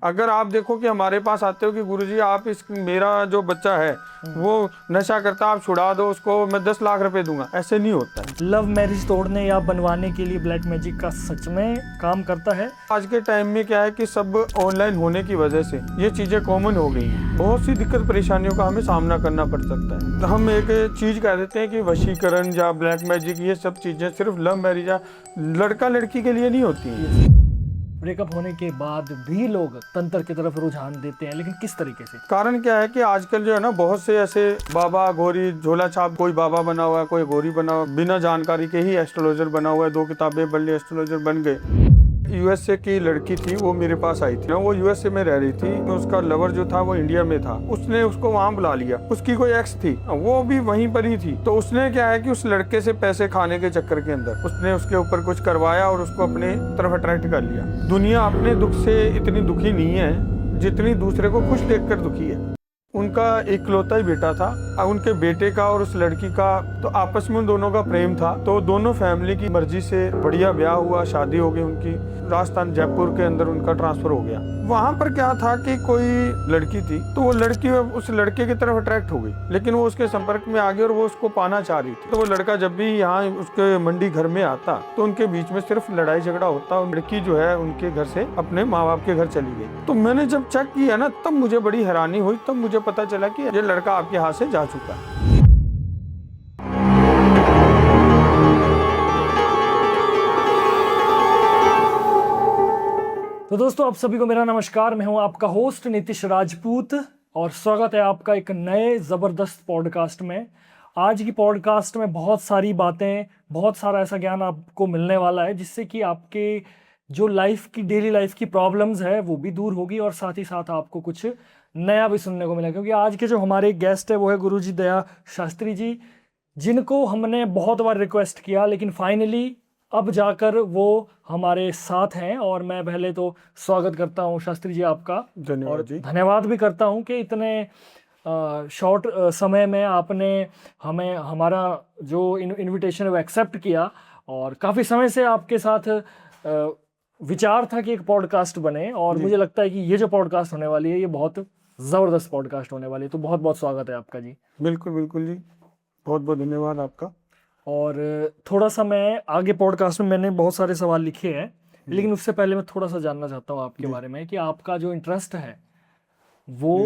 अगर आप देखो कि हमारे पास आते हो कि गुरुजी आप इस मेरा जो बच्चा है वो नशा करता, आप छुड़ा दो उसको, मैं 10 लाख रुपए दूंगा, ऐसे नहीं होता है। लव मैरिज तोड़ने या बनवाने के लिए ब्लैक मैजिक का सच में काम करता है। आज के टाइम में क्या है कि सब ऑनलाइन होने की वजह से ये चीजें कॉमन हो गई हैं। बहुत सी दिक्कत परेशानियों का हमें सामना करना पड़ सकता है। हम एक चीज कह देते हैं कि वशीकरण या ब्लैक मैजिक, ये सब चीजें सिर्फ लव मैरिज या लड़का लड़की के लिए नहीं होती हैं। ब्रेकअप होने के बाद भी लोग तंत्र की तरफ रुझान देते हैं, लेकिन किस तरीके से? कारण क्या है कि आजकल जो है ना, बहुत से ऐसे बाबा गोरी झोला छाप, कोई बाबा बना हुआ है, कोई गोरी बना हुआ है, बिना जानकारी के ही एस्ट्रोलॉजर बना हुआ है, 2 किताबें पढ़ ली एस्ट्रोलॉजर बन गए। यूएसए की लड़की थी, वो मेरे पास आई थी, वो यूएसए में रह रही थी, उसका लवर जो था वो इंडिया में था। उसने उसको वहां बुला लिया, उसकी कोई एक्स थी, वो भी वहीं पर ही थी। तो उसने क्या है कि उस लड़के से पैसे खाने के चक्कर के अंदर उसने उसके ऊपर कुछ करवाया और उसको अपने तरफ अट्रैक्ट कर लिया। दुनिया अपने दुख से इतनी दुखी नहीं है जितनी दूसरे को खुश देखकर दुखी है। उनका इकलौता ही बेटा था, उनके बेटे का और उस लड़की का तो आपस में उन दोनों का प्रेम था। तो दोनों फैमिली की मर्जी से बढ़िया ब्याह हुआ, शादी हो गई उनकी। राजस्थान जयपुर के अंदर उनका ट्रांसफर हो गया। वहां पर क्या था कि कोई लड़की थी, तो वो लड़की उस लड़के की तरफ अट्रैक्ट हो गई, लेकिन वो उसके संपर्क में आ गई और वो उसको पाना चाह रही थी। तो वो लड़का जब भी यहाँ उसके मंडी घर में आता तो उनके बीच में सिर्फ लड़ाई झगड़ा होता। लड़की जो है उनके घर से अपने माँ बाप के घर चली गई। तो मैंने जब चेक किया ना, तब मुझे बड़ी हैरानी हुई, तब मुझे पता चला कि ये लड़का आपके हाथ से जा चुका है। तो दोस्तों, आप सभी को मेरा नमस्कार। मैं हूं आपका होस्ट नीतीश राजपूत और स्वागत है आपका एक नए ज़बरदस्त पॉडकास्ट में। आज की पॉडकास्ट में बहुत सारी बातें, बहुत सारा ऐसा ज्ञान आपको मिलने वाला है जिससे कि आपके जो लाइफ की, डेली लाइफ की प्रॉब्लम्स है वो भी दूर होगी और साथ ही साथ आपको कुछ नया भी सुनने को मिलेगा। क्योंकि आज के जो हमारे गेस्ट है वो है गुरुजी दया शास्त्री जी, जिनको हमने बहुत बार रिक्वेस्ट किया, लेकिन फाइनली अब जाकर वो हमारे साथ हैं। और मैं पहले तो स्वागत करता हूं शास्त्री जी आपका, धन्यवाद जी। धन्यवाद भी करता हूं कि इतने शॉर्ट समय में आपने हमें हमारा जो इनविटेशन है वो एक्सेप्ट किया। और काफ़ी समय से आपके साथ विचार था कि एक पॉडकास्ट बने, और मुझे लगता है कि ये जो पॉडकास्ट होने वाली है ये बहुत ज़बरदस्त पॉडकास्ट होने वाली है। तो बहुत बहुत स्वागत है आपका जी। बिल्कुल बिल्कुल जी, बहुत बहुत धन्यवाद आपका। और थोड़ा सा मैं आगे पॉडकास्ट में मैंने बहुत सारे सवाल लिखे हैं, लेकिन उससे पहले मैं थोड़ा सा जानना चाहता हूँ आपके बारे में कि आपका जो इंटरेस्ट है वो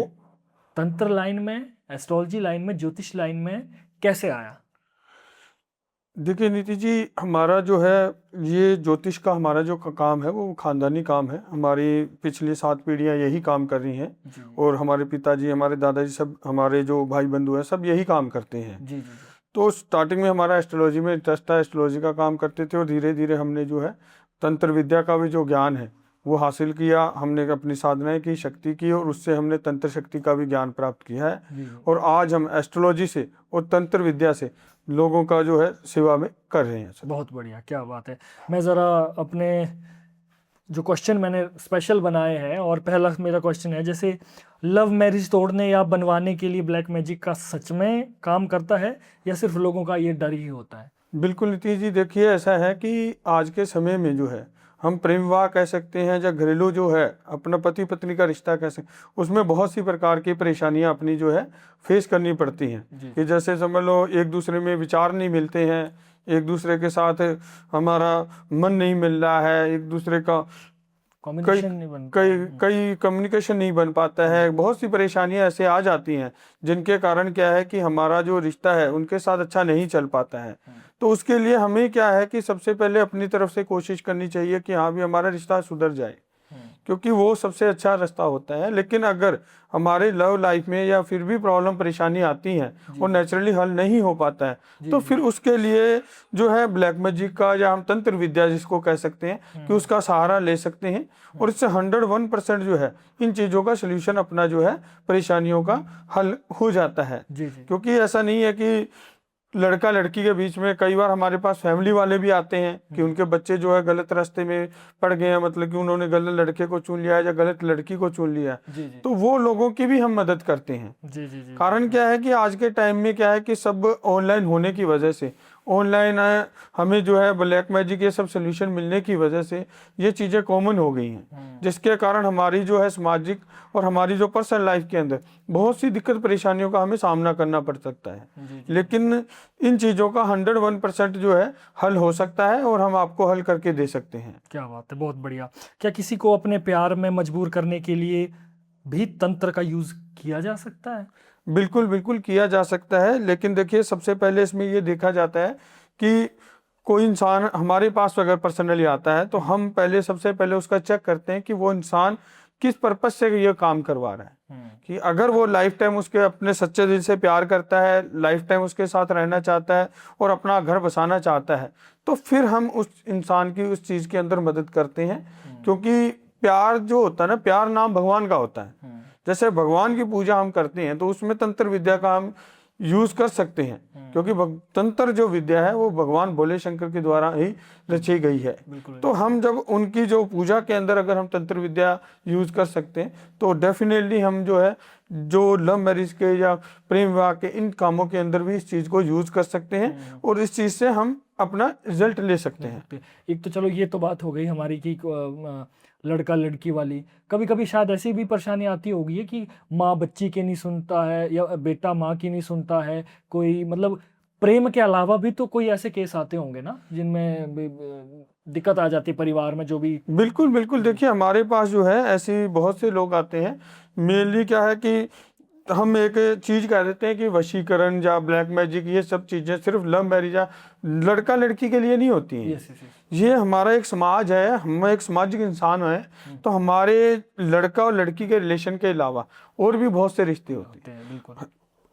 तंत्र लाइन में, एस्ट्रोलॉजी लाइन में, ज्योतिष लाइन में कैसे आया? देखिए नीति जी, हमारा जो है ये ज्योतिष का हमारा जो काम है वो खानदानी काम है। हमारी पिछली 7 पीढ़ियां यही काम कर रही हैं और हमारे पिताजी, हमारे दादाजी, सब हमारे जो भाई बंधु हैं सब यही काम करते हैं। जी। तो स्टार्टिंग में हमारा एस्ट्रोलॉजी में इंटरेस्ट था, एस्ट्रोलॉजी का काम करते थे और धीरे धीरे हमने जो है तंत्र विद्या का भी जो ज्ञान है वो हासिल किया। हमने अपनी साधनाएं की, शक्ति की, और उससे हमने तंत्र शक्ति का भी ज्ञान प्राप्त किया है। और आज हम एस्ट्रोलॉजी से और तंत्र विद्या से लोगों का जो है सेवा में कर रहे हैं। बहुत बढ़िया, क्या बात है। मैं ज़रा अपने जो क्वेश्चन मैंने स्पेशल बनाए हैं, और पहला मेरा क्वेश्चन है, जैसे लव मैरिज तोड़ने या बनवाने के लिए ब्लैक मैजिक का सच में काम करता है या सिर्फ लोगों का ये डर ही होता है? बिल्कुल नीतीश जी, देखिए ऐसा है कि आज के समय में जो है हम प्रेम विवाह कह सकते हैं या घरेलू जो है अपना पति पत्नी का रिश्ता कह सकते हैं, उसमें बहुत सी प्रकार की परेशानियां अपनी जो है फेस करनी पड़ती हैं। कि जैसे समझ लो एक दूसरे में विचार नहीं मिलते हैं, एक दूसरे के साथ हमारा मन नहीं मिल रहा है, एक दूसरे का कई कम्युनिकेशन नहीं बन पाता है। बहुत सी परेशानियां ऐसे आ जाती हैं जिनके कारण क्या है कि हमारा जो रिश्ता है उनके साथ अच्छा नहीं चल पाता है। तो उसके लिए हमें क्या है कि सबसे पहले अपनी तरफ से कोशिश करनी चाहिए कि हाँ भी हमारा रिश्ता सुधर जाए, क्योंकि वो सबसे अच्छा रास्ता होता है। लेकिन अगर हमारे लव लाइफ में या फिर भी प्रॉब्लम परेशानी आती हैं और नेचुरली हल नहीं हो पाता है तो फिर उसके लिए जो है ब्लैक मैजिक का या हम तंत्र विद्या जिसको कह सकते हैं कि उसका सहारा ले सकते हैं, और इससे 101% जो है इन चीज़ों का सोल्यूशन अपना जो है परेशानियों का हल हो जाता है। क्योंकि ऐसा नहीं है कि लड़का लड़की के बीच में, कई बार हमारे पास फैमिली वाले भी आते हैं कि उनके बच्चे जो है गलत रास्ते में पड़ गए हैं, मतलब कि उन्होंने गलत लड़के को चुन लिया है या गलत लड़की को चुन लिया है। तो वो लोगों की भी हम मदद करते हैं। कारण क्या है कि आज के टाइम में क्या है कि सब ऑनलाइन होने की वजह से ऑनलाइन हमें जो है ब्लैक मैजिक ये सब सोल्यूशन मिलने की वजह से ये चीज़ें कॉमन हो गई हैं, जिसके कारण हमारी जो है सामाजिक और हमारी जो पर्सनल लाइफ के अंदर बहुत सी दिक्कत परेशानियों का हमें सामना करना पड़ सकता है। लेकिन इन चीज़ों का 101% जो है हल हो सकता है और हम आपको हल करके दे सकते हैं। क्या बात है, बहुत बढ़िया। क्या किसी को अपने प्यार में मजबूर करने के लिए भी तंत्र का यूज किया जा सकता है? बिल्कुल बिल्कुल किया जा सकता है, लेकिन देखिए सबसे पहले इसमें ये देखा जाता है कि कोई इंसान हमारे पास अगर पर्सनली आता है तो हम पहले सबसे पहले उसका चेक करते हैं कि वो इंसान किस पर्पज से ये काम करवा रहा है। कि अगर वो लाइफ टाइम उसके अपने सच्चे दिल से प्यार करता है, लाइफ टाइम उसके साथ रहना चाहता है और अपना घर बसाना चाहता है, तो फिर हम उस इंसान की उस चीज़ के अंदर मदद करते हैं। क्योंकि प्यार जो होता है ना, प्यार नाम भगवान का होता है। जैसे भगवान की पूजा हम करते हैं तो उसमें तंत्र विद्या का हम यूज कर सकते हैं, क्योंकि तंत्र जो विद्या है वो भगवान भोले शंकर के द्वारा ही रची गई है। तो हम जब उनकी जो पूजा के अंदर अगर हम तंत्र विद्या यूज कर सकते हैं तो डेफिनेटली हम जो है जो लव मैरिज के या प्रेम विवाह के इन कामों के अंदर भी इस चीज को यूज कर सकते हैं और इस चीज से हम अपना रिजल्ट ले सकते हैं। एक तो चलो ये तो बात हो गई हमारी कि लड़का लड़की वाली। कभी कभी शायद ऐसी भी परेशानी आती होगी कि माँ बच्ची के नहीं सुनता है या बेटा माँ की नहीं सुनता है, कोई मतलब प्रेम के अलावा भी तो कोई ऐसे केस आते होंगे ना जिनमें दिक्कत आ जाती है परिवार में जो भी। बिल्कुल बिल्कुल, देखिए हमारे पास जो है ऐसे बहुत से लोग आते हैं। मेनली क्या है कि हम एक चीज कह देते हैं कि वशीकरण या ब्लैक मैजिक ये सब चीजें सिर्फ लव मैरिज या लड़का लड़की के लिए नहीं होती हैं। ये हमारा एक समाज है, हम एक सामाजिक इंसान है, तो हमारे लड़का और लड़की के रिलेशन के अलावा और भी बहुत से रिश्ते होते हैं। बिल्कुल।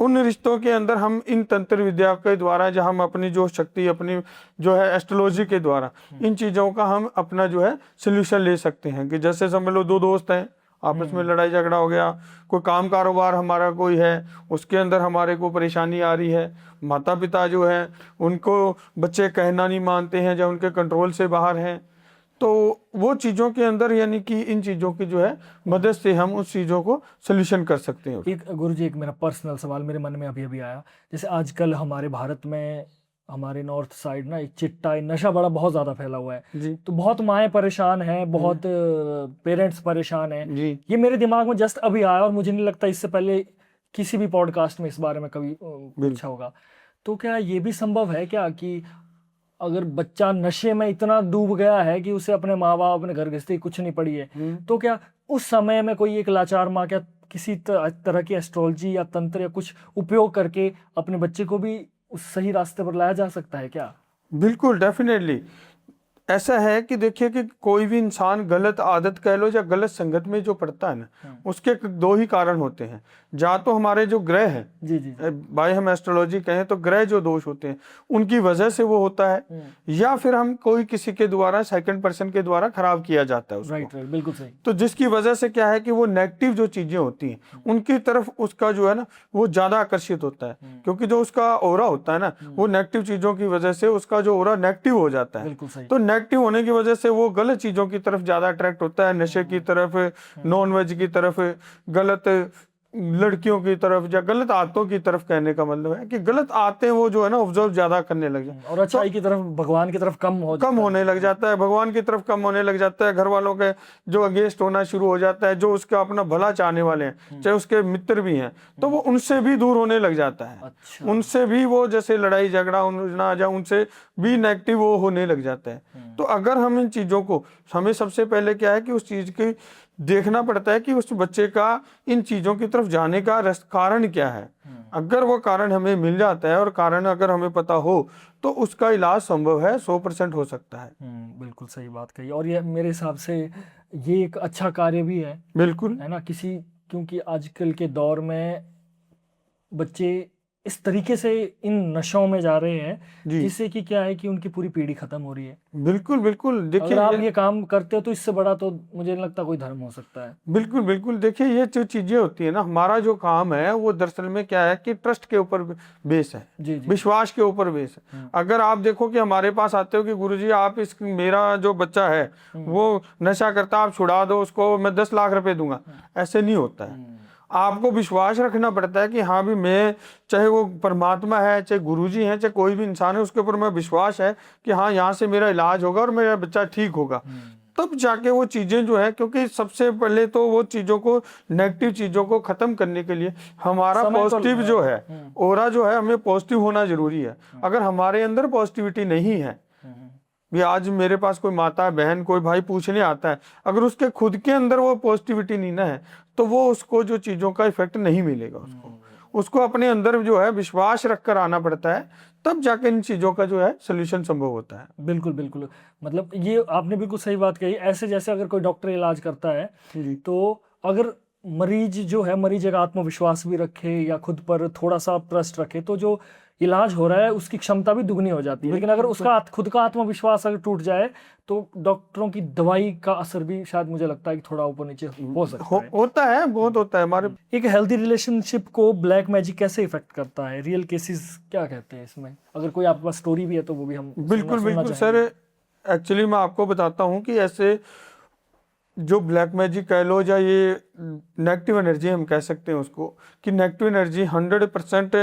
उन रिश्तों के अंदर हम इन तंत्र विद्या के द्वारा जो हम अपनी जो शक्ति अपनी जो है एस्ट्रोलॉजी के द्वारा इन चीज़ों का हम अपना जो है सोल्यूशन ले सकते हैं। कि जैसे समझ लो दो दोस्त हैं, आपस में लड़ाई झगड़ा हो गया, कोई काम कारोबार हमारा कोई है उसके अंदर हमारे को परेशानी आ रही है, माता पिता जो है उनको बच्चे कहना नहीं मानते हैं या उनके कंट्रोल से बाहर हैं, तो वो चीज़ों के अंदर यानी कि इन चीज़ों की जो है मदद से हम उस चीज़ों को सोल्यूशन कर सकते हैं। एक गुरुजी, एक मेरा पर्सनल सवाल मेरे मन में अभी अभी आया। जैसे आजकल हमारे भारत में हमारे नॉर्थ साइड ना एक चिट्टा नशा बहुत ज़्यादा फैला हुआ है जी। तो बहुत माएँ परेशान हैं, बहुत पेरेंट्स परेशान हैं जी। ये मेरे दिमाग में जस्ट अभी आया और मुझे नहीं लगता इससे पहले किसी भी पॉडकास्ट में इस बारे में कभी पूछा होगा। तो क्या ये भी संभव है क्या कि अगर बच्चा नशे में इतना डूब गया है कि उसे अपने माँ बाप अपने घर गृहस्थी कुछ नहीं पड़ी है, तो क्या उस समय में कोई एक लाचार माँ क्या किसी तरह की एस्ट्रोलॉजी या तंत्र या कुछ उपयोग करके अपने बच्चे को भी उस सही रास्ते पर लाया जा सकता है क्या? बिल्कुल, डेफिनेटली ऐसा है कि देखिए कि कोई भी इंसान गलत आदत कह लो या गलत संगत में जो पड़ता है ना, उसके दो ही कारण होते हैं। या तो हमारे जो ग्रह हैं, जी जी भाई हम एस्ट्रोलॉजी कहें तो ग्रह जो दोष होते हैं उनकी वजह से वो होता है, या फिर हम कोई किसी के द्वारा सेकंड पर्सन के द्वारा खराब किया जाता है उसको। राइट, बिल्कुल सही। तो जिसकी वजह से क्या है कि वो नेगेटिव जो चीजें होती हैं उनकी तरफ उसका जो है ना वो ज्यादा आकर्षित होता है, क्योंकि जो उसका ऑरा होता है ना वो नेगेटिव चीजों की वजह से उसका जो ऑरा नेगेटिव हो जाता है। बिल्कुल सही। तो नेगेटिव होने की वजह से वो गलत चीजों की तरफ ज्यादा अट्रैक्ट होता है, नशे की तरफ, नॉन वेज की तरफ, गलत लड़कियों की तरफ या गलत आदतों की तरफ। कहने का मतलब है कि गलत आदतें वो जो है ना ऑब्जर्व ज्यादा करने लग जाए और अच्छाई की तरफ भगवान की तरफ कम होने लग जाता है, भगवान की तरफ कम होने लग जाता है, घर वालों के जो अगेंस्ट होना शुरू हो जाता है, जो उसका अपना भला चाहने वाले हैं चाहे उसके मित्र भी हैं तो वो उनसे भी दूर होने लग जाता है। अच्छा। उनसे भी वो जैसे लड़ाई झगड़ा ना जा उनसे भी नेगेटिव वो होने लग जाता है। तो अगर हम इन चीजों को, हमें सबसे पहले क्या है कि उस चीज की देखना पड़ता है कि उस बच्चे का इन चीजों की तरफ जाने का कारण क्या है। अगर वो कारण हमें मिल जाता है और कारण अगर हमें पता हो तो उसका इलाज संभव है, 100% हो सकता है। बिल्कुल सही बात कही। और ये मेरे हिसाब से ये एक अच्छा कार्य भी है। बिल्कुल है ना, क्योंकि आजकल के दौर में बच्चे इस तरीके से इन नशों में जा रहे हैं जिससे कि क्या है कि उनकी पूरी पीढ़ी खत्म हो रही है। बिल्कुल बिल्कुल, देखिए अगर आप ये काम करते हो तो इससे बड़ा तो मुझे नहीं लगता कोई धर्म हो सकता है। बिल्कुल बिल्कुल, देखिए ये जो चीजें होती है ना, हमारा जो काम है वो दरअसल में क्या है कि ट्रस्ट के ऊपर बेस है। जी जी। विश्वास के ऊपर बेस है। अगर आप देखो कि हमारे पास आते हो कि गुरुजी आप मेरा जो बच्चा है वो नशा करता, आप छुड़ा दो उसको, मैं 10 लाख रुपए दूंगा, ऐसे नहीं होता है। आपको विश्वास रखना पड़ता है कि हाँ भी मैं, चाहे वो परमात्मा है, चाहे गुरुजी हैं, चाहे कोई भी इंसान है, उसके ऊपर मैं विश्वास है कि हाँ यहाँ से मेरा इलाज होगा और मेरा बच्चा ठीक होगा। तब जाके वो चीज़ें जो है, क्योंकि सबसे पहले तो वो चीज़ों को, नेगेटिव चीज़ों को ख़त्म करने के लिए हमारा समय तो पॉजिटिव जो है, ओरा जो है, हमें पॉजिटिव होना ज़रूरी है। अगर हमारे अंदर पॉजिटिविटी नहीं है, भी आज मेरे पास कोई माता बहन कोई भाई पूछने आता है, अगर उसके खुद के अंदर वो पॉजिटिविटी नहीं ना है, तो वो उसको जो चीज़ों का इफेक्ट नहीं मिलेगा। उसको अपने अंदर जो है विश्वास रख कर आना पड़ता है, तब जाके इन चीज़ों का जो है सोल्यूशन संभव होता है। बिल्कुल बिल्कुल, मतलब ये आपने बिल्कुल सही बात कही। ऐसे जैसे अगर कोई डॉक्टर इलाज करता है तो अगर मरीज जो है, मरीज एक आत्मविश्वास भी रखे या खुद पर थोड़ा सा ट्रस्ट रखे, तो जो इलाज हो रहा है उसकी क्षमता भी दुगनी हो जाती है। लेकिन अगर उसका खुद का आत्मविश्वास अगर टूट जाए तो डॉक्टरों की दवाई का असर भी शायद, मुझे लगता है कि थोड़ा ऊपर नीचे हो सकता है। होता है, बहुत होता है हमारे। एक हेल्दी रिलेशनशिप को ब्लैक मैजिक कैसे इफेक्ट करता है? रियल केसेस क्या कहते हैं इसमें? अगर कोई आपके पास स्टोरी भी है तो वो भी हम बिल्कुल बिल्कुल सर, एक्चुअली मैं आपको बताता हूँ कि ऐसे जो ब्लैक मैजिक कह लो या ये नेगेटिव एनर्जी हम कह सकते हैं उसको, कि नेगेटिव एनर्जी 100%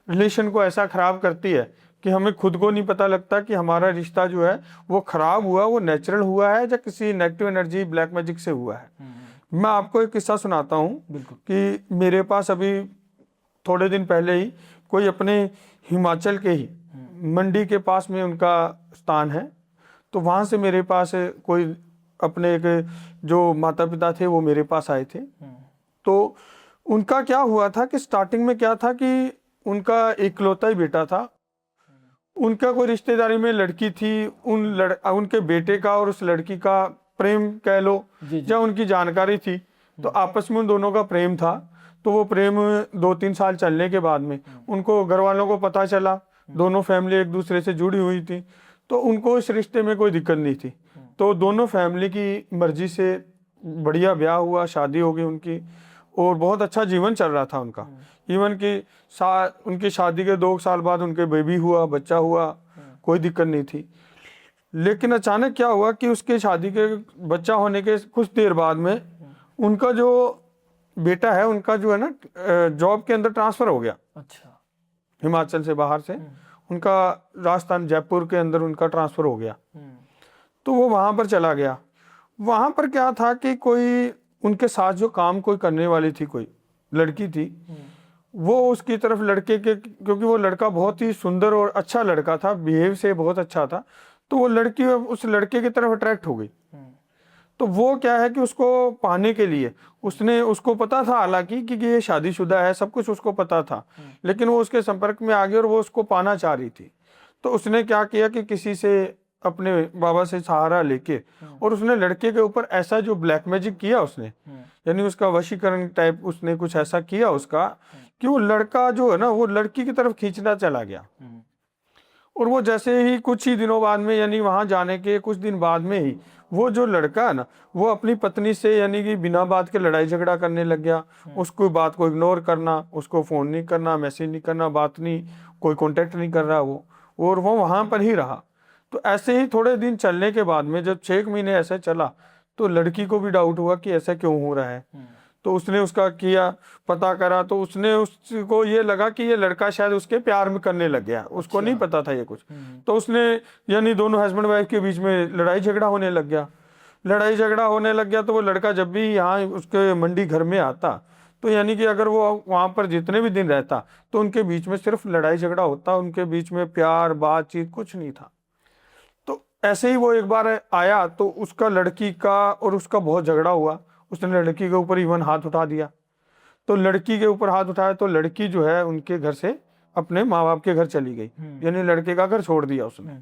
रिलेशन को ऐसा खराब करती है कि हमें खुद को नहीं पता लगता कि हमारा रिश्ता जो है वो खराब हुआ, वो नेचुरल हुआ है या किसी नेगेटिव एनर्जी ब्लैक मैजिक से हुआ है। मैं आपको एक किस्सा सुनाता हूँ कि मेरे पास अभी थोड़े दिन पहले ही कोई अपने हिमाचल के ही मंडी के पास में उनका स्थान है, तो वहाँ से मेरे पास कोई अपने एक जो माता पिता थे वो मेरे पास आए थे। तो उनका क्या हुआ था कि स्टार्टिंग में क्या था कि उनका इकलौता ही बेटा था, उनका कोई रिश्तेदारी में लड़की थी, उनके बेटे का और उस लड़की का प्रेम कह लो या उनकी जानकारी थी, तो आपस में उन दोनों का प्रेम था। तो वो प्रेम 2-3 साल चलने के बाद में उनको घर वालों को पता चला, दोनों फैमिली एक दूसरे से जुड़ी हुई थी, तो उनको इस रिश्ते में कोई दिक्कत नहीं थी। तो दोनों फैमिली की मर्जी से बढ़िया ब्याह हुआ, शादी हो गई उनकी, और बहुत अच्छा जीवन चल रहा था उनका। इवन कि उनकी शादी के 2 साल बाद उनके बेबी हुआ, बच्चा हुआ, कोई दिक्कत नहीं थी। लेकिन अचानक क्या हुआ कि उसके शादी के बच्चा होने के कुछ देर बाद में उनका जो बेटा है, उनका जो है ना जॉब के अंदर ट्रांसफर हो गया। अच्छा। हिमाचल से बाहर से उनका राजस्थान जयपुर के अंदर उनका ट्रांसफर हो गया। तो वो वहाँ पर चला गया। वहाँ पर क्या था कि कोई उनके साथ जो काम कोई करने वाली थी, कोई लड़की थी, वो उसकी तरफ लड़के के, क्योंकि वो लड़का बहुत ही सुंदर और अच्छा लड़का था, बिहेव से बहुत अच्छा था, तो वो लड़की उस लड़के की तरफ अट्रैक्ट हो गई। तो वो क्या है कि उसको पाने के लिए उसको पता था हालांकि कि ये शादीशुदा है, सब कुछ उसको पता था, लेकिन वो उसके संपर्क में आ गई और वो उसको पाना चाह रही थी। तो उसने क्या किया कि किसी से, अपने बाबा से सहारा लेके, और उसने लड़के के ऊपर ऐसा जो ब्लैक मैजिक किया उसने, यानी उसका वशीकरण टाइप उसने कुछ ऐसा किया उसका, कि वो लड़का जो है ना वो लड़की की तरफ खींचना चला गया। और वो जैसे ही कुछ ही दिनों बाद में, यानी वहां जाने के कुछ दिन बाद में ही, वो जो लड़का है ना वो अपनी पत्नी से यानी कि बिना बात के लड़ाई झगड़ा करने लग गया। उसको बात को इग्नोर करना, उसको फोन नहीं करना, मैसेज नहीं करना, बात नहीं, कोई कांटेक्ट नहीं कर रहा वो, और वो वहां पर ही रहा। तो ऐसे ही थोड़े दिन चलने के बाद में, जब 6 महीने ऐसे चला, तो लड़की को भी डाउट हुआ कि ऐसा क्यों हो रहा है। तो उसने उसका किया, पता करा, तो उसने उसको ये लगा कि ये लड़का शायद उसके प्यार में करने लग गया। उसको नहीं पता था ये कुछ। तो उसने, यानी दोनों हस्बैंड वाइफ के बीच में लड़ाई झगड़ा होने लग गया। लड़ाई झगड़ा होने लग गया तो वो लड़का जब भी यहाँ उसके मंडी घर में आता, तो यानी कि अगर वो वहाँ पर जितने भी दिन रहता, तो उनके बीच में सिर्फ लड़ाई झगड़ा होता, उनके बीच में प्यार बातचीत कुछ नहीं था। तो ऐसे ही वो एक बार आया तो उसका लड़की का और उसका बहुत झगड़ा हुआ। उसने लड़की के ऊपर इवन हाथ उठा दिया। तो लड़की के ऊपर हाथ उठाया तो लड़की जो है उनके घर से अपने माँ बाप के घर चली गई, यानी लड़के का घर छोड़ दिया उसने।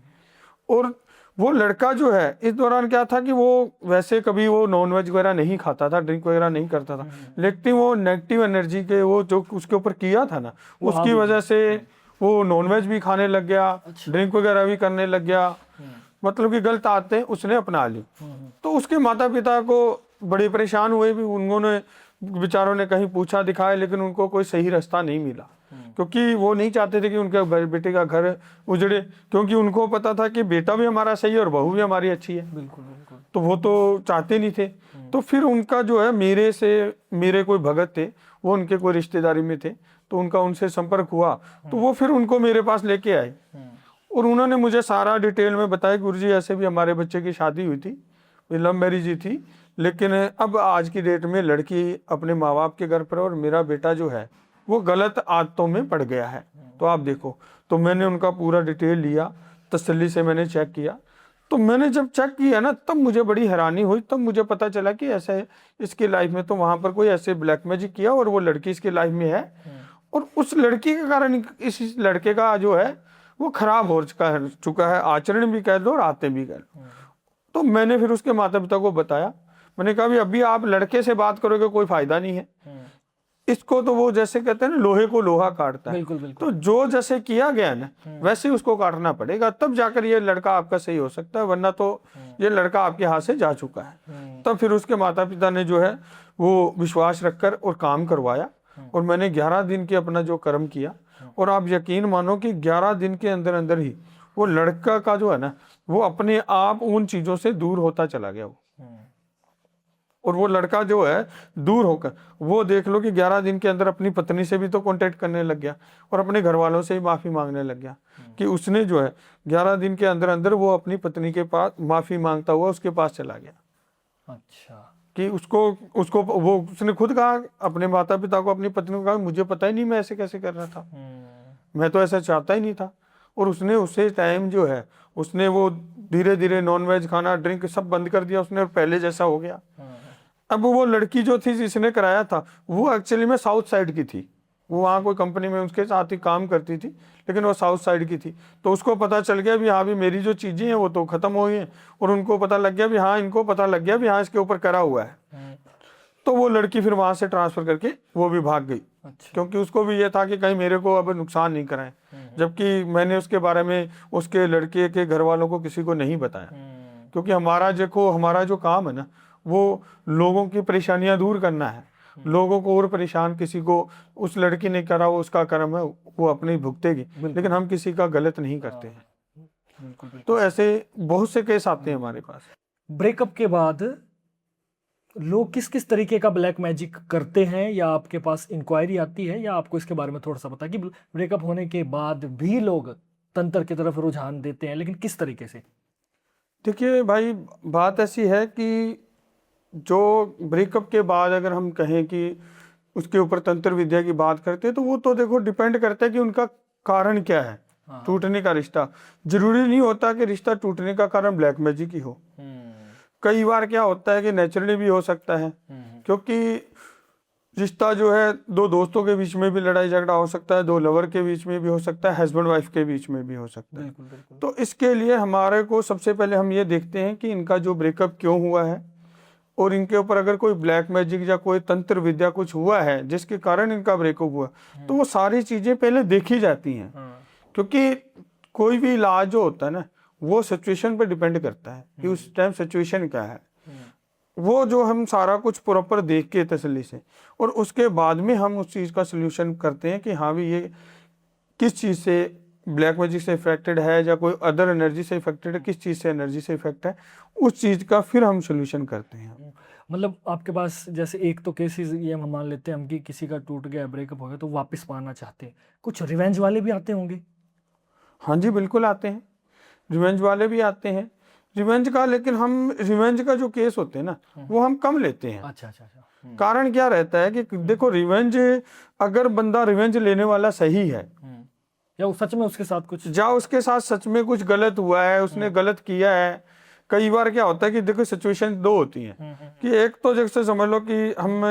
और वो लड़का जो है, इस दौरान क्या था कि वो वैसे कभी वो नॉनवेज वगैरह नहीं खाता था, ड्रिंक वगैरह नहीं करता था, लेकिन वो नेगेटिव एनर्जी के वो जो उसके ऊपर किया था ना, उसकी वजह से वो नॉनवेज भी खाने लग गया, ड्रिंक वगैरह भी करने लग गया, मतलब कि गलत आदतें उसने अपना ली। तो उसके माता पिता को बड़े परेशान हुए भी, उन्होंने बेचारों ने कहीं पूछा दिखाया, लेकिन उनको कोई सही रास्ता नहीं मिला। क्योंकि वो नहीं चाहते थे कि उनके बेटे का घर उजड़े, क्योंकि उनको पता था कि बेटा भी हमारा सही है और बहू भी हमारी अच्छी है। बिल्कुल बिल्कुल। तो वो तो चाहते नहीं थे। तो फिर उनका जो है मेरे कोई भगत थे, वो उनके कोई रिश्तेदारी में थे, तो उनका उनसे संपर्क हुआ, तो वो फिर उनको मेरे पास लेके आए और उन्होंने मुझे सारा डिटेल में बताया, गुरुजी ऐसे भी हमारे बच्चे की शादी हुई थी, लव मैरिज ही थी, लेकिन अब आज की डेट में लड़की अपने माँ बाप के घर पर और मेरा बेटा जो है वो गलत आदतों में पड़ गया है, तो आप देखो। तो मैंने उनका पूरा डिटेल लिया, तसल्ली से मैंने चेक किया। तो मैंने जब चेक किया ना, तब मुझे बड़ी हैरानी हुई, तब मुझे पता चला कि ऐसा है इसकी लाइफ में, तो वहां पर कोई ऐसे ब्लैक मैजिक किया और वो लड़की इसकी लाइफ में है, और उस लड़की के कारण इस लड़के का जो है वो खराब हो चुका है, आचरण भी कह लो और आते भी कह लो। तो मैंने फिर उसके माता पिता को बताया, मैंने कहा भी अभी आप लड़के से बात करोगे कोई फायदा नहीं है, इसको तो वो जैसे कहते हैं ना लोहे को लोहा काटता है, बिल्कुल बिल्कुल। तो जो जैसे किया गया ना वैसे ही उसको काटना पड़ेगा, तब जाकर ये लड़का आपका सही हो सकता है, वरना तो ये लड़का आपके हाथ से जा चुका है। तब फिर उसके माता पिता ने जो है वो विश्वास रखकर और काम करवाया, और मैंने 11 दिन के अपना जो कर्म किया, और आप यकीन मानो कि 11 दिन के अंदर अंदर ही वो लड़का का जो है ना वो अपने आप उन चीजों से दूर होता चला गया वो। और वो लड़का जो है दूर होकर वो देख लो कि 11 दिन के अंदर अपनी पत्नी से भी तो कांटेक्ट करने लग गया, और अपने घर वालों से ही माफी मांगने लग गया, कि उसने जो है 11 दिन के अंदर अंदर वो अपनी पत्नी के पास माफी मांगता हुआ उसके पास चला गया। अच्छा। कि उसको वो उसने खुद कहा अपने माता पिता को, अपनी पत्नी को कहा मुझे पता ही नहीं मैं ऐसे कैसे कर रहा था, मैं तो ऐसा चाहता ही नहीं था। और उसने उसे टाइम जो है उसने वो धीरे धीरे नॉन वेज खाना ड्रिंक सब बंद कर दिया उसने, और पहले जैसा हो गया। अब वो लड़की जो थी जिसने कराया था वो एक्चुअली में साउथ साइड की थी, वो वहाँ कोई कंपनी में उसके साथ ही काम करती थी, लेकिन वो साउथ साइड की थी। तो उसको पता चल गया भी हाँ भी मेरी जो चीज़ें हैं वो तो ख़त्म हो गई हैं, और उनको पता लग गया भी हाँ इनको पता लग गया भी हाँ इसके ऊपर करा हुआ है। तो वो लड़की फिर वहाँ से ट्रांसफ़र करके वो भी भाग गई। अच्छा। क्योंकि उसको भी ये था कि कहीं मेरे को अब नुकसान नहीं कराएं, जबकि मैंने उसके बारे में उसके लड़के के घर वालों को किसी को नहीं बताया, क्योंकि हमारा जो काम है ना वो लोगों की परेशानियां दूर करना है, लोगों को और परेशान किसी को उस लड़की ने करा वो उसका कर्म है वो अपनी भुगतेगी, लेकिन हम किसी का गलत नहीं करते हैं। बिल्कुल। तो ऐसे बहुत से केस आते हैं हमारे पास। ब्रेकअप के बाद लोग किस किस तरीके का ब्लैक मैजिक करते हैं, या आपके पास इंक्वायरी आती है, या आपको इसके बारे में थोड़ा सा पता है कि ब्रेकअप होने के बाद भी लोग तंत्र की तरफ रुझान देते हैं, लेकिन किस तरीके से? देखिए भाई बात ऐसी है कि जो ब्रेकअप के बाद अगर हम कहें कि उसके ऊपर तंत्र विद्या की बात करते हैं, तो वो तो देखो डिपेंड करता है कि उनका कारण क्या है। टूटने का रिश्ता जरूरी नहीं होता कि रिश्ता टूटने का कारण ब्लैक मैजिक ही हो, कई बार क्या होता है कि नेचुरली भी हो सकता है, क्योंकि रिश्ता जो है दो दोस्तों के बीच में भी लड़ाई झगड़ा हो सकता है, दो लवर के बीच में भी हो सकता है, हस्बैंड वाइफ के बीच में भी हो सकता है। तो इसके लिए हमारे को सबसे पहले हम ये देखते हैं कि इनका जो ब्रेकअप क्यों हुआ है, और इनके ऊपर अगर कोई ब्लैक मैजिक या कोई तंत्र विद्या कुछ हुआ है जिसके कारण इनका ब्रेकअप हुआ, तो वो सारी चीजें पहले देखी जाती हैं। क्योंकि कोई भी इलाज जो होता है ना वो सिचुएशन पर डिपेंड करता है कि उस टाइम सिचुएशन क्या है, वो जो हम सारा कुछ प्रॉपर देख के तसल्ली से, और उसके बाद में हम उस चीज़ का सोल्यूशन करते हैं कि हाँ भी ये किस चीज़ से ब्लैक मैजिक से इफेक्टेड है या कोई अदर एनर्जी से इफेक्टेड है, किस चीज़ से एनर्जी से इफेक्ट है, उस चीज़ का फिर हम सोल्यूशन करते हैं। मतलब आपके पास जैसे एक तो केसेस ये हम मान लेते हैं हम कि किसी का टूट गया ब्रेकअप हो गया तो वापस पाना चाहते हैं, कुछ रिवेंज वाले भी आते होंगे? हाँ जी बिल्कुल आते हैं, रिवेंज वाले भी आते हैं। रिवेंज का, लेकिन हम रिवेंज का जो केस होते हैं ना वो हम कम लेते हैं। अच्छा। कारण क्या रहता है कि देखो रिवेंज, अगर बंदा रिवेंज लेने वाला सही है या सच में उसके साथ कुछ उसके साथ सच में कुछ गलत हुआ है, उसने गलत किया है। कई बार क्या होता है कि देखो सिचुएशन दो होती हैं कि एक तो जैसे समझ लो कि हम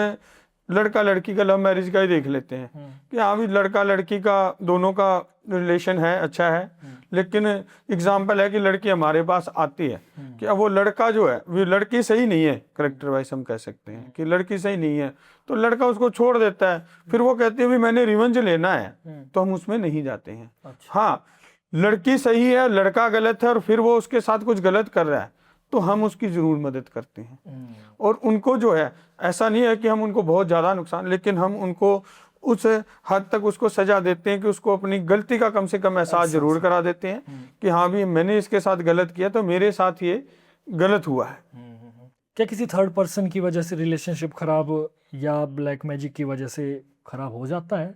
लड़का लड़की का लव मैरिज का ही देख लेते हैं कि हाँ भी लड़का लड़की का दोनों का रिलेशन है, अच्छा है, लेकिन एग्जाम्पल है कि लड़की हमारे पास आती है कि अब वो लड़का जो है वो लड़की सही नहीं है, करेक्टर वाइज हम कह सकते हैं कि लड़की सही नहीं है, तो लड़का उसको छोड़ देता है, फिर वो कहती है भी मैंने रिवेंज लेना है, तो हम उसमें नहीं जाते हैं। अच्छा। हाँ, लड़की सही है लड़का गलत है और फिर वो उसके साथ कुछ गलत कर रहा है, तो हम उसकी जरूर मदद करते हैं। और उनको जो है ऐसा नहीं है कि हम उनको बहुत ज्यादा नुकसान, लेकिन हम उनको उस हद तक उसको सजा देते हैं कि उसको अपनी गलती का कम से कम एहसास जरूर करा देते हैं कि हाँ भी मैंने इसके साथ गलत किया तो मेरे साथ ये गलत हुआ है। क्या किसी थर्ड पर्सन की वजह से रिलेशनशिप खराब या ब्लैक मैजिक की वजह से खराब हो जाता है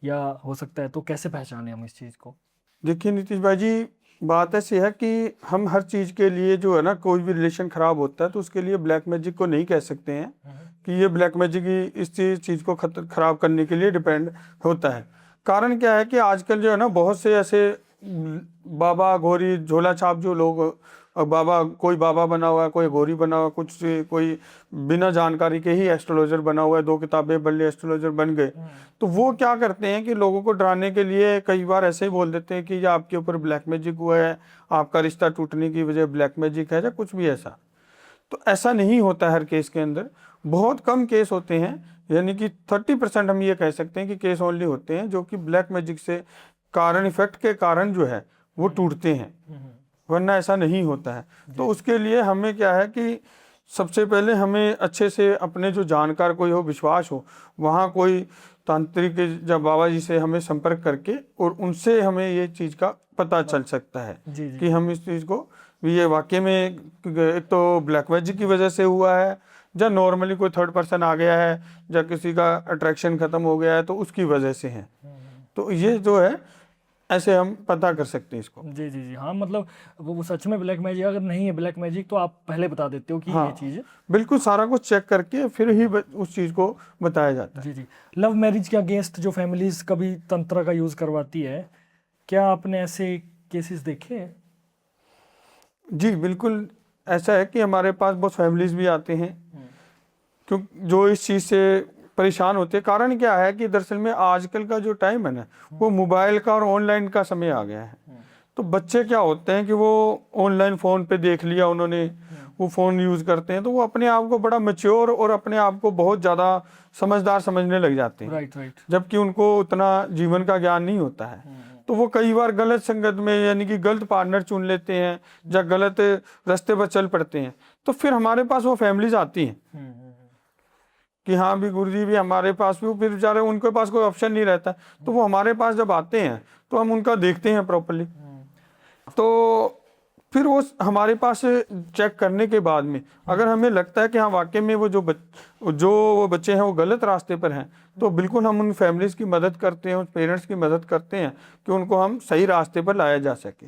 या हो सकता है, तो कैसे पहचाने हम इस चीज़ को? देखिए नीतीश भाई जी, बात ऐसी है कि हम हर चीज़ के लिए जो है ना, कोई भी रिलेशन खराब होता है तो उसके लिए ब्लैक मैजिक को नहीं कह सकते हैं कि ये ब्लैक मैजिक ही इस चीज़ को खराब करने के लिए डिपेंड होता है। कारण क्या है कि आजकल जो है ना, बहुत से ऐसे बाबा घोरी झोला छाप जो लोग, बाबा, कोई बाबा बना हुआ है, कोई घोरी बना हुआ है, कुछ कोई बिना जानकारी के ही एस्ट्रोलॉजर बना हुआ है, 2 किताबें पढ़ ली एस्ट्रोलॉजर बन गए। तो वो क्या करते हैं कि लोगों को डराने के लिए कई बार ऐसे ही बोल देते हैं कि ये आपके ऊपर ब्लैक मैजिक हुआ है, आपका रिश्ता टूटने की वजह ब्लैक मैजिक है या कुछ भी ऐसा। तो ऐसा नहीं होता हर केस के अंदर, बहुत कम केस होते हैं, यानी कि 30% हम ये कह सकते हैं कि केस ओनली होते हैं जो कि ब्लैक मैजिक से कारण, इफेक्ट के कारण जो है वो टूटते हैं, वरना ऐसा नहीं होता है। तो उसके लिए हमें क्या है कि सबसे पहले हमें अच्छे से अपने जो जानकार कोई हो, विश्वास हो, वहाँ कोई तांत्रिक या बाबा जी से हमें संपर्क करके और उनसे हमें ये चीज़ का पता चल सकता है कि हम इस चीज़ को, ये वाकई में एक तो ब्लैक मैजिक की वजह से हुआ है या नॉर्मली कोई थर्ड पर्सन आ गया है या किसी का अट्रैक्शन खत्म हो गया है तो उसकी वजह से है। तो ये जो है ऐसे हम पता कर सकते हैं इसको। जी जी जी, हाँ, मतलब वो सच में ब्लैक मैजिक अगर नहीं है ब्लैक मैजिक तो आप पहले बता देते हो कि हाँ, ये चीज़ है। बिल्कुल, सारा कुछ चेक करके फिर ही उस चीज़ को बताया जाता है। जी जी। लव मैरिज के अगेंस्ट जो फैमिलीज कभी तंत्र का यूज़ करवाती है, क्या आपने ऐसे केसेस देखे हैं? जी बिल्कुल, ऐसा है कि हमारे पास बहुत फैमिलीज भी आते हैं क्यों, जो इस चीज़ से परेशान होते हैं। कारण क्या है कि दरअसल में आजकल का जो टाइम है ना, वो मोबाइल का और ऑनलाइन का समय आ गया है। तो बच्चे क्या होते हैं कि वो ऑनलाइन फ़ोन पे देख लिया उन्होंने, वो फ़ोन यूज़ करते हैं तो वो अपने आप को बड़ा मैच्योर और अपने आप को बहुत ज़्यादा समझदार समझने लग जाते हैं। Right right. जबकि उनको उतना जीवन का ज्ञान नहीं होता है। तो वो कई बार गलत संगत में, यानी कि गलत पार्टनर चुन लेते हैं या गलत रास्ते पर चल पड़ते हैं। तो फिर हमारे पास वो फैमिलीज आती हैं कि हाँ भी गुरुजी भी हमारे पास भी, फिर बेचारे उनके पास कोई ऑप्शन नहीं रहता। तो वो हमारे पास जब आते हैं तो हम उनका देखते हैं प्रॉपरली। तो फिर वो हमारे पास चेक करने के बाद में अगर हमें लगता है कि हाँ वाकई में वो वो बच्चे हैं वो गलत रास्ते पर हैं, तो बिल्कुल हम उन फैमिलीज की मदद करते हैं, उन पेरेंट्स की मदद करते हैं कि उनको हम सही रास्ते पर लाया जा सके।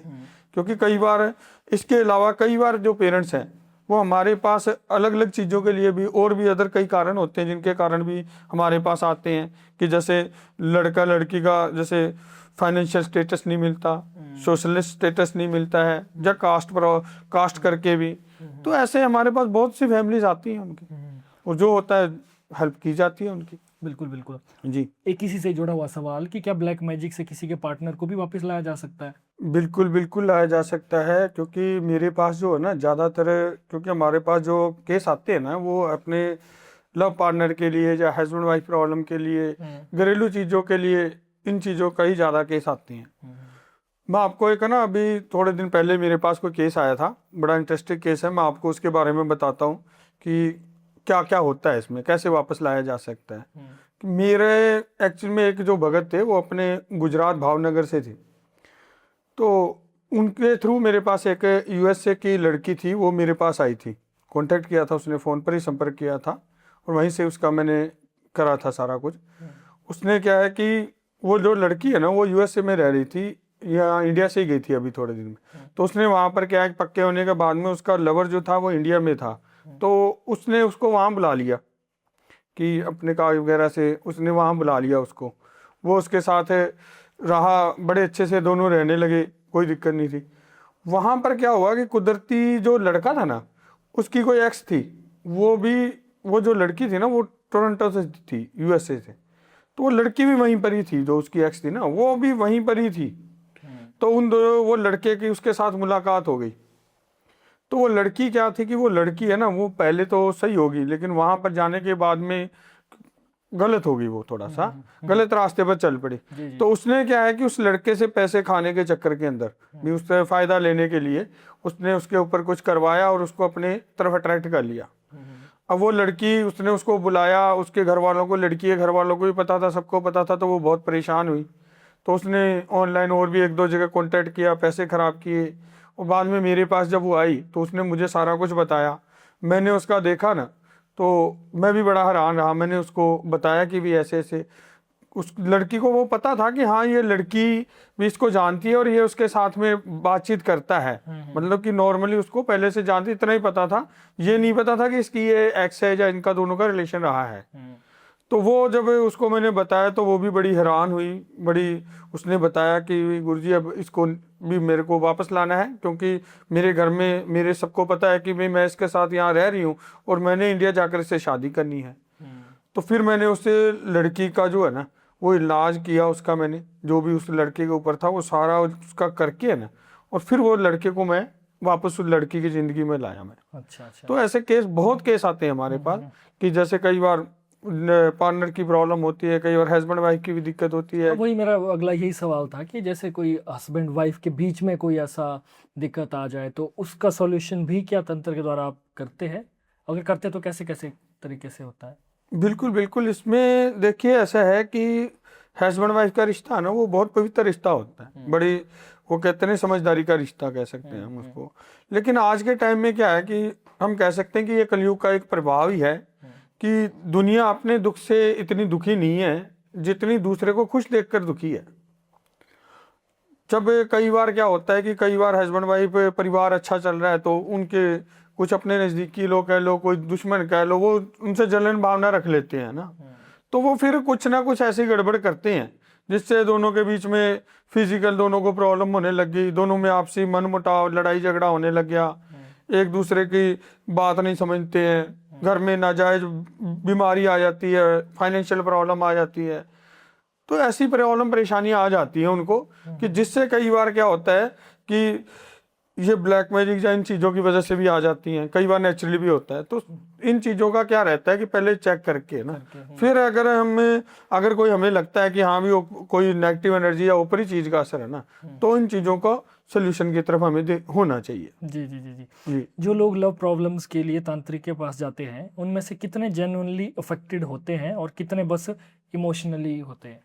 क्योंकि कई बार इसके अलावा कई बार जो पेरेंट्स हैं वो हमारे पास अलग अलग चीज़ों के लिए भी, और भी अदर कई कारण होते हैं जिनके कारण भी हमारे पास आते हैं कि जैसे लड़का लड़की का जैसे फाइनेंशियल स्टेटस नहीं मिलता, सोशल स्टेटस नहीं मिलता है, या कास्ट करके भी। तो ऐसे हमारे पास बहुत सी फैमिलीज आती हैं उनकी, और जो होता है हेल्प की जाती है उनकी। बिल्कुल बिल्कुल जी, एक इसी से जुड़ा हुआ सवाल कि क्या ब्लैक मैजिक से किसी के पार्टनर को भी वापस लाया जा सकता है? बिल्कुल बिल्कुल लाया जा सकता है। क्योंकि मेरे पास जो है ना ज़्यादातर, क्योंकि हमारे पास जो केस आते हैं ना वो अपने लव पार्टनर के लिए या हस्बैंड वाइफ प्रॉब्लम के लिए, घरेलू चीज़ों के लिए, इन चीज़ों का ही ज़्यादा केस आते हैं। मैं आपको एक ना, अभी थोड़े दिन पहले मेरे पास कोई केस आया था, बड़ा इंटरेस्टिंग केस है, मैं आपको उसके बारे में बताता हूँ कि क्या क्या होता है इसमें, कैसे वापस लाया जा सकता है। मेरे एक्चुअल में एक जो भगत थे वो अपने गुजरात भावनगर से थे। तो उनके थ्रू मेरे पास एक यूएसए की लड़की थी, वो मेरे पास आई थी, कांटेक्ट किया था उसने, फ़ोन पर ही संपर्क किया था और वहीं से उसका मैंने करा था सारा कुछ। उसने क्या है कि वो जो लड़की है ना वो यूएसए में रह रही थी, या इंडिया से ही गई थी अभी थोड़े दिन में। तो उसने वहाँ पर क्या है, पक्के होने के बाद में उसका लवर जो था वो इंडिया में था, तो उसने उसको वहाँ बुला लिया कि अपने कागज वगैरह से उसने वहाँ बुला लिया उसको। वो उसके साथ रहा, बड़े अच्छे से दोनों रहने लगे, कोई दिक्कत नहीं थी। वहाँ पर क्या हुआ कि कुदरती जो लड़का था ना उसकी कोई एक्स थी, वो जो लड़की थी ना वो टोरंटो से थी, यूएसए से। तो वो लड़की भी वहीं पर ही थी, जो उसकी एक्स थी ना वो भी वहीं पर ही थी। तो उन दोनों, वो लड़के की उसके साथ मुलाकात हो गई। तो वो लड़की क्या थी कि वो लड़की है ना वो पहले तो सही होगी, लेकिन वहाँ पर जाने के बाद में गलत होगी, वो थोड़ा सा गलत रास्ते पर चल पड़ी। तो उसने क्या है कि उस लड़के से पैसे खाने के चक्कर के अंदर भी, उससे फ़ायदा लेने के लिए उसने उसके ऊपर कुछ करवाया और उसको अपने तरफ अट्रैक्ट कर लिया। अब वो लड़की, उसने उसको बुलाया, उसके घर वालों को, लड़की के घर वालों को भी पता था, सबको पता था, तो वो बहुत परेशान हुई। तो उसने ऑनलाइन और भी 1-2 जगह कांटेक्ट किया, पैसे ख़राब किए, और बाद में मेरे पास जब वो आई तो उसने मुझे सारा कुछ बताया। मैंने उसका देखा ना, तो मैं भी बड़ा हैरान रहा। मैंने उसको बताया कि भी ऐसे ऐसे, उस लड़की को वो पता था कि हाँ ये लड़की भी इसको जानती है और ये उसके साथ में बातचीत करता है, मतलब कि नॉर्मली उसको पहले से जानती, इतना ही पता था। ये नहीं पता था कि इसकी ये एक्स है या इनका दोनों का रिलेशन रहा है। तो वो जब उसको मैंने बताया तो वो भी बड़ी हैरान हुई, बड़ी, उसने बताया कि गुरुजी अब इसको भी मेरे को वापस लाना है, क्योंकि मेरे घर में मेरे सबको पता है कि मैं इसके साथ यहाँ रह रही हूँ और मैंने इंडिया जाकर इससे शादी करनी है। तो फिर मैंने उससे लड़की का जो है ना वो इलाज किया, उसका मैंने जो भी उस लड़के के ऊपर था वो सारा उसका करके है ना, और फिर वो लड़के को मैं वापस उस लड़की की ज़िंदगी में लाया मैं। अच्छा। तो ऐसे केस, बहुत केस आते हैं हमारे पास कि जैसे कई बार पार्टनर की प्रॉब्लम होती है, कई बार हस्बैंड वाइफ की भी दिक्कत होती है। वही मेरा अगला यही सवाल था कि जैसे कोई हस्बैंड वाइफ के बीच में कोई ऐसा दिक्कत आ जाए तो उसका सॉल्यूशन भी क्या तंत्र के द्वारा आप करते हैं? अगर करते तो कैसे कैसे तरीके से होता है? बिल्कुल बिल्कुल, इसमें देखिए ऐसा है कि हस्बैंड वाइफ का रिश्ता है ना वो बहुत पवित्र रिश्ता होता है, बड़ी, वो कहते हैं समझदारी का रिश्ता कह सकते हैं हम उसको। लेकिन आज के टाइम में क्या है कि हम कह सकते हैं कि ये कलयुग का एक प्रभाव ही है कि दुनिया अपने दुख से इतनी दुखी नहीं है जितनी दूसरे को खुश देखकर दुखी है। जब कई बार क्या होता है कि कई बार हस्बैंड वाइफ परिवार अच्छा चल रहा है तो उनके कुछ अपने नज़दीकी लोग कह लो, कोई दुश्मन कह लो, वो उनसे जलन भावना रख लेते हैं ना, तो वो फिर कुछ ना कुछ ऐसी गड़बड़ करते हैं जिससे दोनों के बीच में फिजिकल दोनों को प्रॉब्लम होने लग गई, दोनों में आपसी मन मुटाव, लड़ाई झगड़ा होने लग गया, एक दूसरे की बात नहीं समझते हैं, घर में नाजायज बीमारी आ जाती है, फाइनेंशियल प्रॉब्लम आ जाती है। तो ऐसी प्रॉब्लम परेशानियां आ जाती हैं उनको कि जिससे कई बार क्या होता है कि ये ब्लैक मैजिक या इन चीज़ों की वजह से भी आ जाती हैं, कई बार नेचुरली भी होता है। तो इन चीज़ों का क्या रहता है कि पहले चेक करके ना, फिर अगर कोई हमें लगता है कि हाँ भी कोई नेगेटिव एनर्जी या ऊपरी चीज़ का असर है ना, तो इन चीज़ों का सोल्यूशन की तरफ हमें होना चाहिए। जी जी जी जी जी। जो लोग लव प्रॉब्लम्स के लिए तांत्रिक के पास जाते हैं उनमें से कितने जेन्युइनली अफेक्टेड होते हैं और कितने बस इमोशनली होते हैं?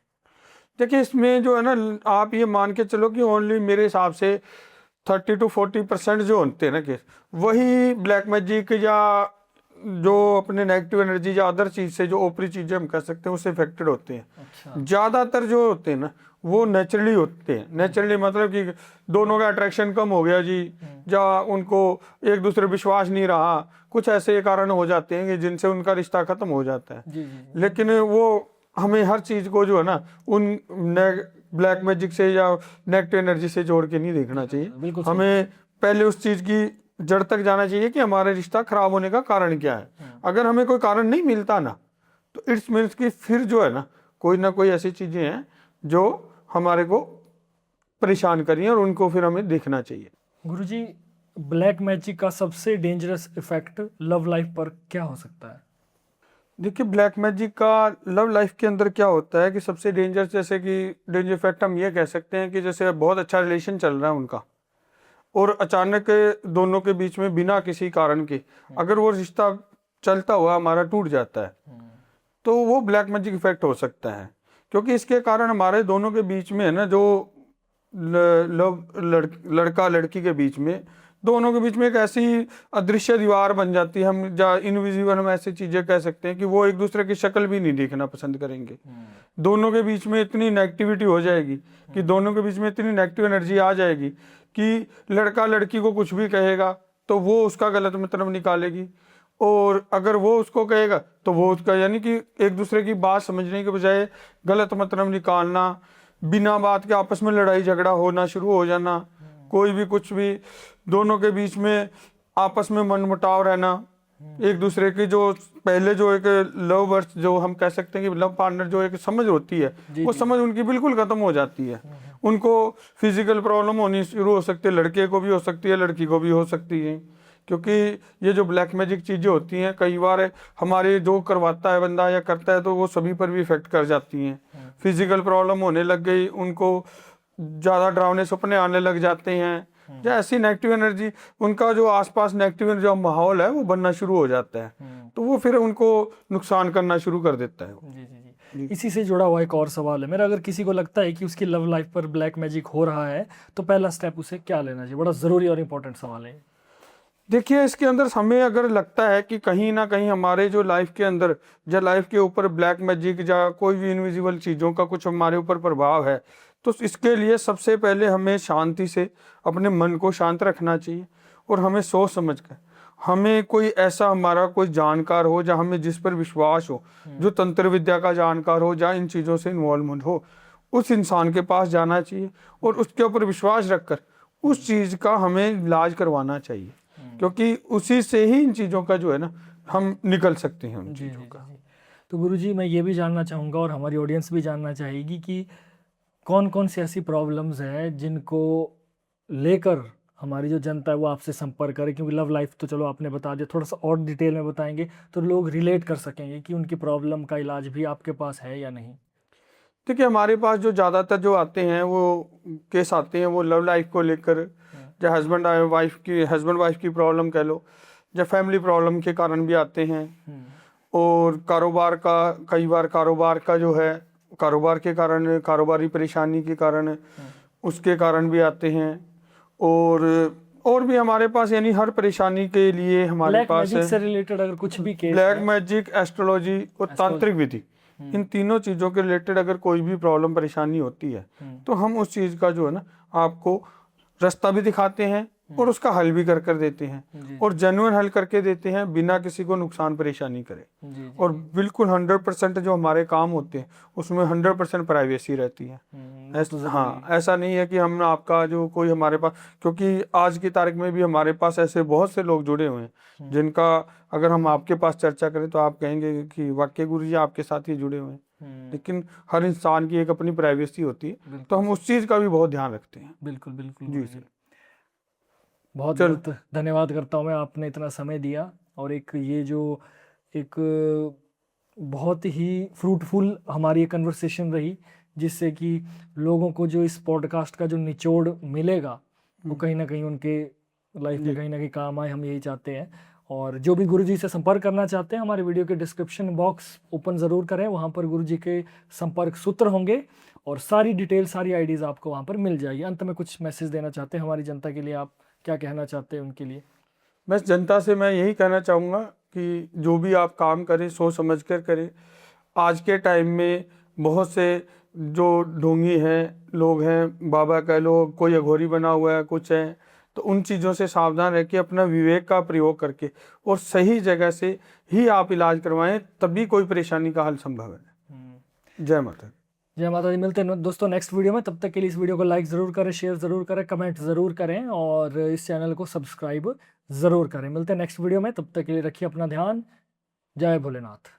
देखिए इसमें जो है ना, आप ये मान के चलो कि ओनली मेरे हिसाब से 30 to 40% जो होते हैं ना केस, वही ब्लैक मैजिक या जो अपने नेगेटिव एनर्जी या अदर चीज से जो ऊपरी चीजें हम कह सकते हैं उससे इफेक्टेड होते हैं। अच्छा। ज्यादातर जो होते हैं ना वो नेचुरली होते हैं। नेचुरली मतलब कि दोनों का अट्रैक्शन कम हो गया जी, या उनको एक दूसरे विश्वास नहीं रहा, कुछ ऐसे कारण हो जाते हैं कि जिनसे उनका रिश्ता खत्म हो जाता है। जी जी। लेकिन वो हमें हर चीज को जो है ना उन ब्लैक मैजिक से या नेगेटिव एनर्जी से जोड़ के नहीं देखना चाहिए। बिल्कुल सही। हमें पहले उस चीज की जड़ तक जाना चाहिए कि हमारा रिश्ता खराब होने का कारण क्या है। अगर हमें कोई कारण नहीं मिलता ना, तो इट्स मीन्स कि फिर जो है ना कोई ऐसी चीजें हैं जो हमारे को परेशान करी हैं और उनको फिर हमें देखना चाहिए। गुरुजी, ब्लैक मैजिक का सबसे डेंजरस इफेक्ट लव लाइफ पर क्या हो सकता है? देखिए ब्लैक मैजिक का लव लाइफ के अंदर क्या होता है कि सबसे डेंजर, जैसे कि डेंजर इफेक्ट हम ये कह सकते हैं कि जैसे बहुत अच्छा रिलेशन चल रहा है उनका और अचानक दोनों के बीच में बिना किसी कारण के अगर वो रिश्ता चलता हुआ हमारा टूट जाता है, तो वो ब्लैक मैजिक इफेक्ट हो सकता है। क्योंकि इसके कारण हमारे दोनों के बीच में है ना, जो लड़का लड़की के बीच में, दोनों के बीच में एक ऐसी अदृश्य दीवार बन जाती है, हम या इनविजिबल हम ऐसी चीजें कह सकते हैं कि वो एक दूसरे की शक्ल भी नहीं देखना पसंद करेंगे। दोनों के बीच में इतनी नेगेटिविटी हो जाएगी कि दोनों के बीच में इतनी नेगेटिव एनर्जी आ जाएगी कि लड़का लड़की को कुछ भी कहेगा तो वो उसका गलत मतलब निकालेगी, और अगर वो उसको कहेगा तो वो उसका, यानी कि एक दूसरे की बात समझने के बजाय गलत मतलब निकालना, बिना बात के आपस में लड़ाई झगड़ा होना शुरू हो जाना, कोई भी कुछ भी, दोनों के बीच में आपस में मनमुटाव रहना, एक दूसरे की जो पहले जो एक लव बर्ड्स जो हम कह सकते हैं कि लव पार्टनर जो एक समझ होती है वो समझ उनकी बिल्कुल खत्म हो जाती है। उनको फिजिकल प्रॉब्लम होनी शुरू हो सकती है, लड़के को भी हो सकती है, लड़की को भी हो सकती है। क्योंकि ये जो ब्लैक मैजिक चीज़ें होती हैं कई बार हमारे जो करवाता है बंदा या करता है तो वो सभी पर भी इफेक्ट कर जाती हैं। फिजिकल प्रॉब्लम होने लग गई, उनको ज़्यादा डरावने सपने आने लग जाते हैं, या ऐसी नेगेटिव एनर्जी, उनका जो आसपास नेगेटिव जो माहौल है वो बनना शुरू हो जाता है, तो वो फिर उनको नुकसान करना शुरू कर देता है। जी जी जी। इसी से जुड़ा हुआ एक और सवाल है मेरा, अगर किसी को लगता है कि उसकी लव लाइफ पर ब्लैक मैजिक हो रहा है तो पहला स्टेप उसे क्या लेना चाहिए? बड़ा ज़रूरी और इम्पोर्टेंट सवाल है। देखिए, इसके अंदर हमें अगर लगता है कि कहीं ना कहीं हमारे जो लाइफ के अंदर या लाइफ के ऊपर ब्लैक मैजिक या कोई भी इनविजिबल चीज़ों का कुछ हमारे ऊपर प्रभाव है, तो इसके लिए सबसे पहले हमें शांति से अपने मन को शांत रखना चाहिए और हमें सोच समझ कर, हमें कोई ऐसा हमारा कोई जानकार हो या हमें जिस पर विश्वास हो, जो तंत्र विद्या का जानकार हो या इन चीज़ों से इन्वॉल्वमेंट हो, उस इंसान के पास जाना चाहिए और उसके ऊपर विश्वास रखकर उस चीज़ का हमें इलाज करवाना चाहिए, क्योंकि उसी से ही इन चीज़ों का जो है ना हम निकल सकते हैं उन चीज़ों का। तो गुरुजी, मैं ये भी जानना चाहूँगा और हमारी ऑडियंस भी जानना चाहेगी कि कौन कौन सी ऐसी प्रॉब्लम्स हैं जिनको लेकर हमारी जो जनता है वो आपसे संपर्क करे, क्योंकि लव लाइफ तो चलो आपने बता दिया, थोड़ा सा और डिटेल में बताएंगे तो लोग रिलेट कर सकेंगे कि उनकी प्रॉब्लम का इलाज भी आपके पास है या नहीं। देखिए, हमारे पास जो ज़्यादातर जो आते हैं वो केस आते हैं वो लव लाइफ को लेकर, या हस्बैंड वाइफ की प्रॉब्लम कह लो, या फैमिली प्रॉब्लम के कारण भी आते हैं, और कारोबार का, कई बार कारोबार का जो है, कारोबार के कारण, कारोबारी परेशानी के कारण, उसके कारण भी आते हैं, और भी हमारे पास, यानी हर परेशानी के लिए हमारे पास मैजिक से रिलेटेड अगर कुछ भी केस, ब्लैक मैजिक, एस्ट्रोलॉजी और तांत्रिक विधि, इन तीनों चीज़ों के रिलेटेड अगर कोई भी प्रॉब्लम परेशानी होती है तो हम उस चीज़ का जो है ना आपको रास्ता भी दिखाते हैं और उसका हल भी कर देते हैं, और जेन्युइन हल करके देते हैं बिना किसी को नुकसान परेशानी करे। और बिल्कुल 100% जो हमारे काम होते हैं उसमें 100% प्राइवेसी रहती है। हाँ, ऐसा नहीं है कि हम आपका जो कोई हमारे पास, क्योंकि आज की तारीख में भी हमारे पास ऐसे बहुत से लोग जुड़े हुए हैं जिनका अगर हम आपके पास चर्चा करें तो आप कहेंगे कि वाकई गुरुजी आपके साथ ही जुड़े हुए हैं, लेकिन हर इंसान की एक अपनी प्राइवेसी होती है, तो हम उस चीज़ का भी बहुत ध्यान रखते हैं। बिल्कुल बिल्कुल जी सर। बहुत बहुत धन्यवाद करता हूँ मैं, आपने इतना समय दिया और एक ये जो एक बहुत ही फ्रूटफुल हमारी ये कन्वर्सेशन रही, जिससे कि लोगों को जो इस पॉडकास्ट का जो निचोड़ मिलेगा वो कहीं ना कहीं उनके लाइफ में कहीं ना कहीं काम आए, हम यही चाहते हैं। और जो भी गुरुजी से संपर्क करना चाहते हैं, हमारे वीडियो के डिस्क्रिप्शन बॉक्स ओपन ज़रूर करें, वहाँ पर गुरुजी के संपर्क सूत्र होंगे और सारी डिटेल, सारी आईडीज़ आपको वहाँ पर मिल जाएगी। अंत में कुछ मैसेज देना चाहते हैं हमारी जनता के लिए, आप क्या कहना चाहते हैं उनके लिए? बस जनता से मैं यही कहना चाहूँगा कि जो भी आप काम करें सोच समझ कर करें। आज के टाइम में बहुत से जो ढोंगी हैं, लोग हैं, बाबा कह लो, कोई अघोरी बना हुआ है, कुछ है, तो उन चीज़ों से सावधान रह के अपना विवेक का प्रयोग करके और सही जगह से ही आप इलाज करवाएं, तभी कोई परेशानी का हल संभव है। जय माता दी। जय माता दी। मिलते हैं दोस्तों नेक्स्ट वीडियो में, तब तक के लिए इस वीडियो को लाइक ज़रूर करें, शेयर ज़रूर करें, कमेंट ज़रूर करें और इस चैनल को सब्सक्राइब ज़रूर करें। मिलते हैं नेक्स्ट वीडियो में, तब तक के लिए रखिए अपना ध्यान। जय भोलेनाथ।